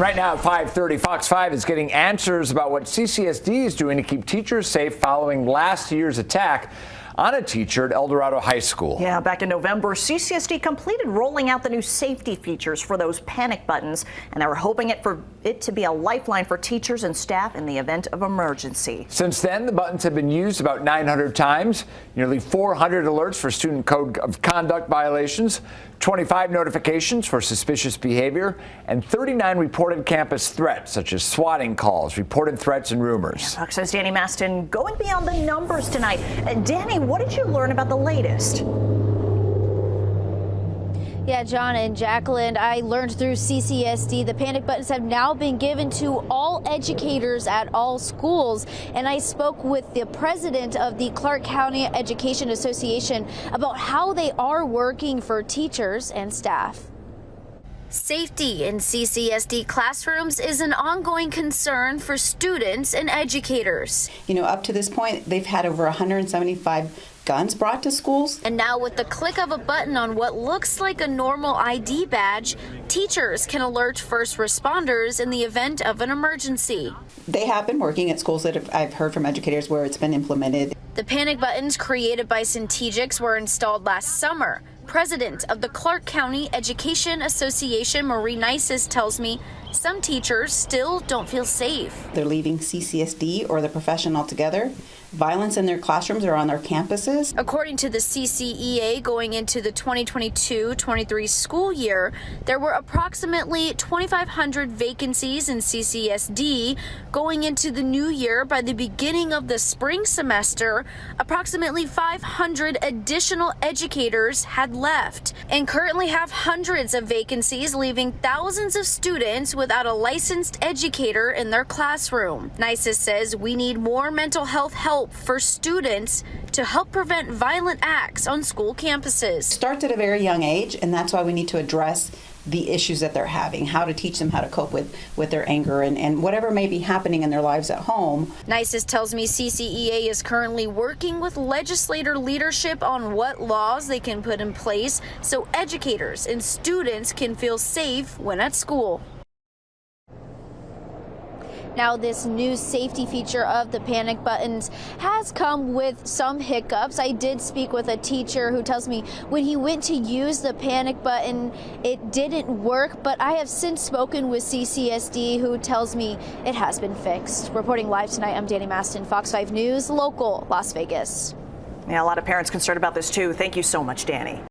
Right now at 5:30, Fox 5 is getting answers about what CCSD is doing to keep teachers safe following last year's attack on a teacher at El Dorado High School. Yeah, back in November, CCSD completed rolling out the new safety features for those panic buttons, and they were hoping for it to be a lifeline for teachers and staff in the event of emergency. Since then, the buttons have been used about 900 times, nearly 400 alerts for student code of conduct violations, 25 notifications for suspicious behavior, and 39 reported campus threats, such as swatting calls, reported threats, and rumors. Fox says Dani Masten going beyond the numbers tonight. Dani, what did you learn about the latest? Yeah, John and Jacqueline, I learned through CCSD the panic buttons have now been given to all educators at all schools. And I spoke with the president of the Clark County Education Association about how they are working for teachers and staff. Safety in CCSD classrooms is an ongoing concern for students and educators. You know, up to this point, they've had over 175 guns brought to schools. And now with the click of a button on what looks like a normal ID badge, teachers can alert first responders in the event of an emergency. They have been working at schools that I've heard from educators where it's been implemented. The panic buttons created by Centegix were installed last summer. President of the Clark County Education Association, Marie Nices, tells me some teachers still don't feel safe. They're leaving CCSD or the profession altogether. Violence in their classrooms or on their campuses. According to the CCEA, going into the 2022-23 school year, there were approximately 2,500 vacancies in CCSD. Going into the new year, by the beginning of the spring semester, approximately 500 additional educators had left, and currently have hundreds of vacancies, leaving thousands of students without a licensed educator in their classroom. Nices says we need more mental health help for students to help prevent violent acts on school campuses. Starts at a very young age, and that's why we need to address the issues that they're having, how to teach them how to cope with their anger and whatever may be happening in their lives at home. Nices tells me CCEA is currently working with legislator leadership on what laws they can put in place so educators and students can feel safe when at school. Now, this new safety feature of the panic buttons has come with some hiccups. I did speak with a teacher who tells me when he went to use the panic button, it didn't work, but I have since spoken with CCSD who tells me it has been fixed. Reporting live tonight, I'm Dani Masten, Fox 5 News, local Las Vegas. Yeah, a lot of parents concerned about this too. Thank you so much, Dani.